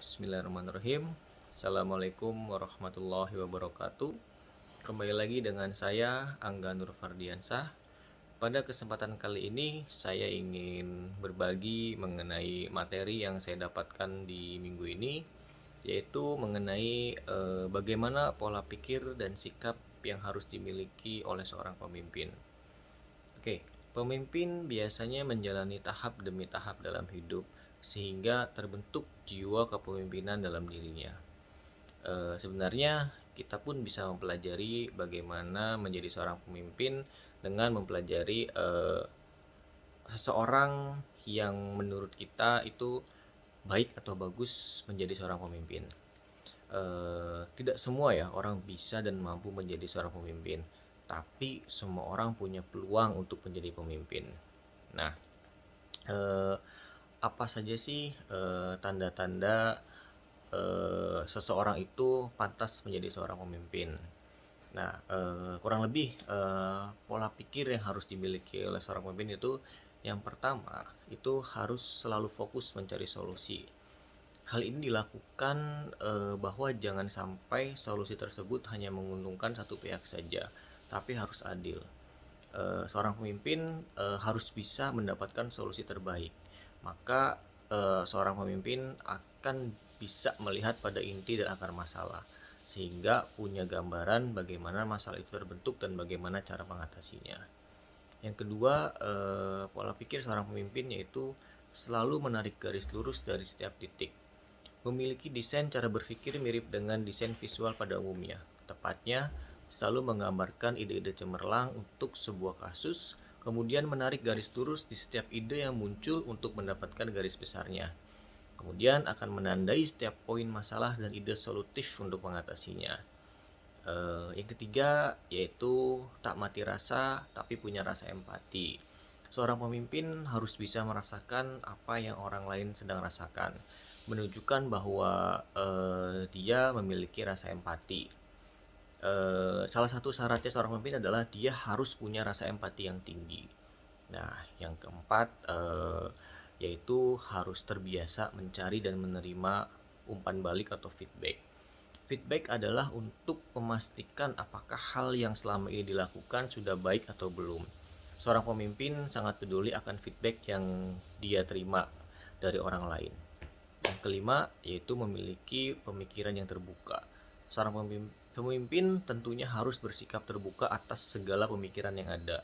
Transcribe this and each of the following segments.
Bismillahirrahmanirrahim. Assalamualaikum warahmatullahi wabarakatuh. Kembali lagi dengan saya, Angga Nur Fardiansah. Pada kesempatan kali ini, saya ingin berbagi mengenai materi yang saya dapatkan di minggu ini, yaitu mengenai bagaimana pola pikir dan sikap yang harus dimiliki oleh seorang pemimpin. Oke, pemimpin biasanya menjalani tahap demi tahap dalam hidup sehingga terbentuk jiwa kepemimpinan dalam dirinya. Sebenarnya kita pun bisa mempelajari bagaimana menjadi seorang pemimpin dengan mempelajari seseorang yang menurut kita itu baik atau bagus menjadi seorang pemimpin. Tidak semua ya orang bisa dan mampu menjadi seorang pemimpin, tapi semua orang punya peluang untuk menjadi pemimpin. Nah, eh, apa saja sih tanda-tanda seseorang itu pantas menjadi seorang pemimpin? Nah, kurang lebih pola pikir yang harus dimiliki oleh seorang pemimpin itu, yang pertama itu harus selalu fokus mencari solusi. Hal ini dilakukan bahwa jangan sampai solusi tersebut hanya menguntungkan satu pihak saja, tapi harus adil. Seorang pemimpin harus bisa mendapatkan solusi terbaik. Maka seorang pemimpin akan bisa melihat pada inti dan akar masalah, sehingga punya gambaran bagaimana masalah itu terbentuk dan bagaimana cara mengatasinya. Yang kedua, pola pikir seorang pemimpin yaitu selalu menarik garis lurus dari setiap titik. Memiliki desain cara berpikir mirip dengan desain visual pada umumnya. Tepatnya, selalu menggambarkan ide-ide cemerlang untuk sebuah kasus, kemudian menarik garis lurus di setiap ide yang muncul untuk mendapatkan garis besarnya. Kemudian akan menandai setiap poin masalah dan ide solutif untuk mengatasinya. Yang ketiga yaitu tak mati rasa tapi punya rasa empati. Seorang pemimpin harus bisa merasakan apa yang orang lain sedang rasakan, menunjukkan bahwa dia memiliki rasa empati. Salah satu syaratnya seorang pemimpin adalah dia harus punya rasa empati yang tinggi. Nah, yang keempat yaitu harus terbiasa mencari dan menerima umpan balik atau feedback. Feedback adalah untuk memastikan apakah hal yang selama ini dilakukan sudah baik atau belum. Seorang pemimpin sangat peduli akan feedback yang dia terima dari orang lain. Yang kelima yaitu memiliki pemikiran yang terbuka. Seorang pemimpin tentunya harus bersikap terbuka atas segala pemikiran yang ada.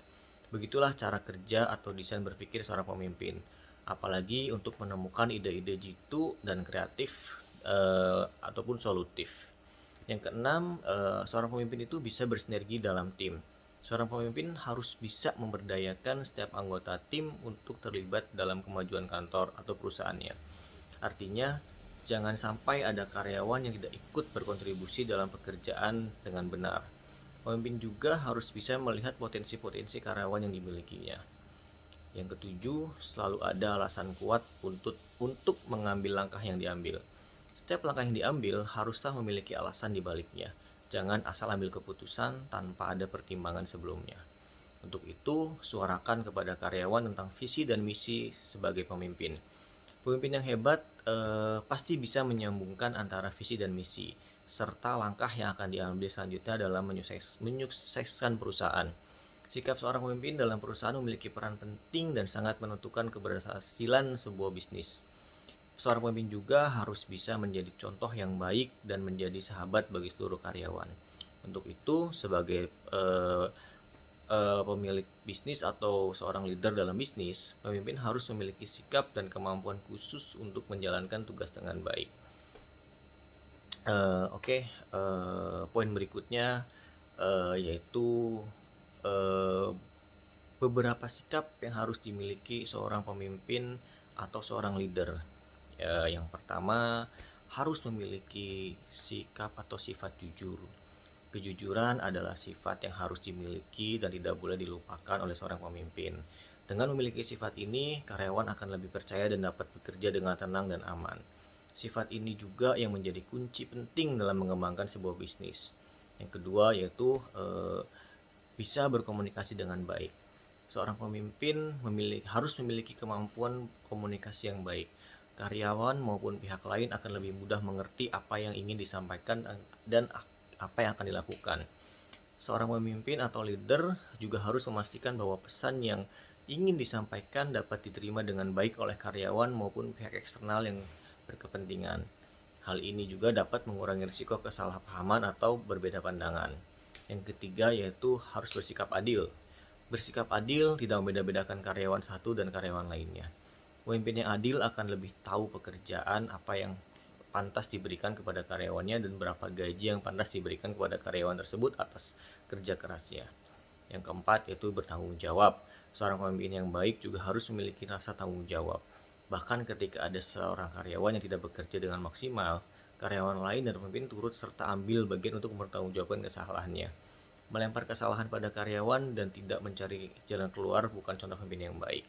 Begitulah cara kerja atau desain berpikir seorang pemimpin. Apalagi untuk menemukan ide-ide jitu dan kreatif ataupun solutif. Yang keenam, seorang pemimpin itu bisa bersinergi dalam tim. Seorang pemimpin harus bisa memberdayakan setiap anggota tim untuk terlibat dalam kemajuan kantor atau perusahaannya. Artinya, jangan sampai ada karyawan yang tidak ikut berkontribusi dalam pekerjaan dengan benar. Pemimpin juga harus bisa melihat potensi-potensi karyawan yang dimilikinya. Yang ketujuh, selalu ada alasan kuat untuk mengambil langkah yang diambil. Setiap langkah yang diambil haruslah memiliki alasan di baliknya. Jangan asal ambil keputusan tanpa ada pertimbangan sebelumnya. Untuk itu, suarakan kepada karyawan tentang visi dan misi sebagai pemimpin. Pemimpin yang hebat pasti bisa menyambungkan antara visi dan misi, serta langkah yang akan diambil selanjutnya dalam menyukseskan perusahaan. Sikap seorang pemimpin dalam perusahaan memiliki peran penting dan sangat menentukan keberhasilan sebuah bisnis. Seorang pemimpin juga harus bisa menjadi contoh yang baik dan menjadi sahabat bagi seluruh karyawan. Untuk itu, sebagai pemilik bisnis atau seorang leader dalam bisnis, pemimpin harus memiliki sikap dan kemampuan khusus untuk menjalankan tugas dengan baik. Oke, poin berikutnya yaitu beberapa sikap yang harus dimiliki seorang pemimpin atau seorang leader. Yang pertama, harus memiliki sikap atau sifat jujur. Kejujuran adalah sifat yang harus dimiliki dan tidak boleh dilupakan oleh seorang pemimpin. Dengan memiliki sifat ini, karyawan akan lebih percaya dan dapat bekerja dengan tenang dan aman. Sifat ini juga yang menjadi kunci penting dalam mengembangkan sebuah bisnis. Yang kedua yaitu bisa berkomunikasi dengan baik. Seorang pemimpin harus memiliki kemampuan komunikasi yang baik. karyawan maupun pihak lain akan lebih mudah mengerti apa yang ingin disampaikan dan apa yang akan dilakukan. Seorang pemimpin atau leader juga harus memastikan bahwa pesan yang ingin disampaikan dapat diterima dengan baik oleh karyawan maupun pihak eksternal yang berkepentingan. Hal ini juga dapat mengurangi risiko kesalahpahaman atau berbeda pandangan. Yang ketiga yaitu harus bersikap adil. Bersikap adil tidak membeda-bedakan karyawan satu dan karyawan lainnya. Pemimpin yang adil akan lebih tahu pekerjaan apa yang pantas diberikan kepada karyawannya dan berapa gaji yang pantas diberikan kepada karyawan tersebut atas kerja kerasnya. Yang keempat yaitu bertanggung jawab. Seorang pemimpin yang baik juga harus memiliki rasa tanggung jawab. Bahkan ketika ada seorang karyawan yang tidak bekerja dengan maksimal, karyawan lain dan pemimpin turut serta ambil bagian untuk mempertanggungjawabkan kesalahannya. Melempar kesalahan pada karyawan dan tidak mencari jalan keluar bukan contoh pemimpin yang baik.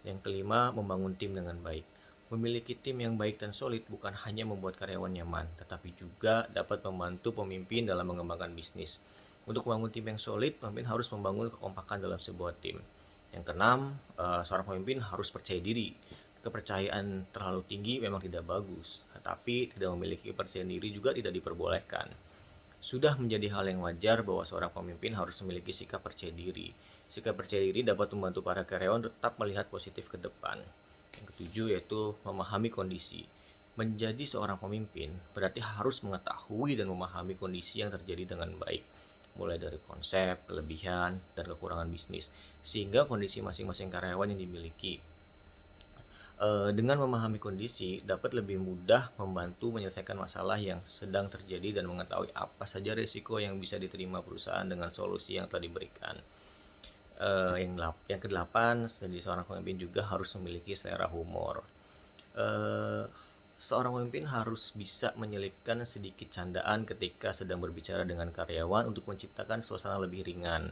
Yang kelima, membangun tim dengan baik. Memiliki tim yang baik dan solid bukan hanya membuat karyawan nyaman, tetapi juga dapat membantu pemimpin dalam mengembangkan bisnis. Untuk membangun tim yang solid, pemimpin harus membangun kekompakan dalam sebuah tim. Yang keenam, seorang pemimpin harus percaya diri. Kepercayaan terlalu tinggi memang tidak bagus, tetapi tidak memiliki kepercayaan diri juga tidak diperbolehkan. Sudah menjadi hal yang wajar bahwa seorang pemimpin harus memiliki sikap percaya diri. Sikap percaya diri dapat membantu para karyawan tetap melihat positif ke depan. Yang ketujuh yaitu memahami kondisi. Menjadi seorang pemimpin berarti harus mengetahui dan memahami kondisi yang terjadi dengan baik, mulai dari konsep, kelebihan, dan kekurangan bisnis, sehingga kondisi masing-masing karyawan yang dimiliki. Dengan memahami kondisi, dapat lebih mudah membantu menyelesaikan masalah yang sedang terjadi dan mengetahui apa saja risiko yang bisa diterima perusahaan dengan solusi yang telah diberikan. Yang kedelapan, jadi seorang pemimpin juga harus memiliki selera humor. Eh, Seorang pemimpin harus bisa menyelipkan sedikit candaan ketika sedang berbicara dengan karyawan untuk menciptakan suasana lebih ringan.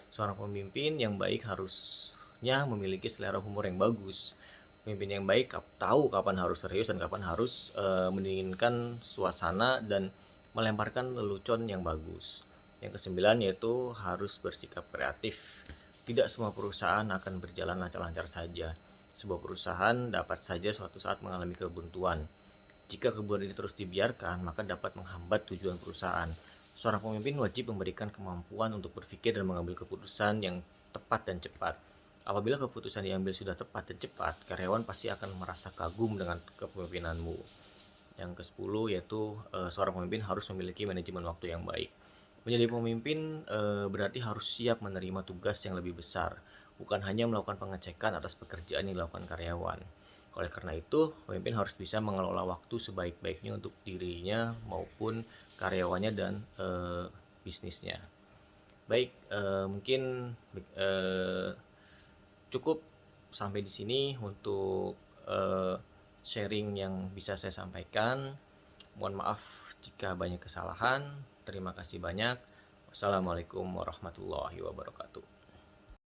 Seorang pemimpin yang baik harusnya memiliki selera humor yang bagus. Pemimpin yang baik tahu kapan harus serius dan kapan harus mendinginkan suasana dan melemparkan lelucon yang bagus. Yang kesembilan yaitu harus bersikap kreatif. Tidak semua perusahaan akan berjalan lancar-lancar saja. Sebuah perusahaan dapat saja suatu saat mengalami kebuntuan. Jika kebuntuan ini terus dibiarkan, maka dapat menghambat tujuan perusahaan. Seorang pemimpin wajib memberikan kemampuan untuk berpikir dan mengambil keputusan yang tepat dan cepat. Apabila keputusan diambil sudah tepat dan cepat, karyawan pasti akan merasa kagum dengan kepemimpinanmu. Yang ke-10 yaitu seorang pemimpin harus memiliki manajemen waktu yang baik. Menjadi pemimpin berarti harus siap menerima tugas yang lebih besar, bukan hanya melakukan pengecekan atas pekerjaan yang dilakukan karyawan. Oleh karena itu, pemimpin harus bisa mengelola waktu sebaik-baiknya untuk dirinya maupun karyawannya dan bisnisnya. Baik, mungkin cukup sampai di sini untuk sharing yang bisa saya sampaikan. Mohon maaf jika banyak kesalahan. Terima kasih banyak. Wassalamualaikum warahmatullahi wabarakatuh.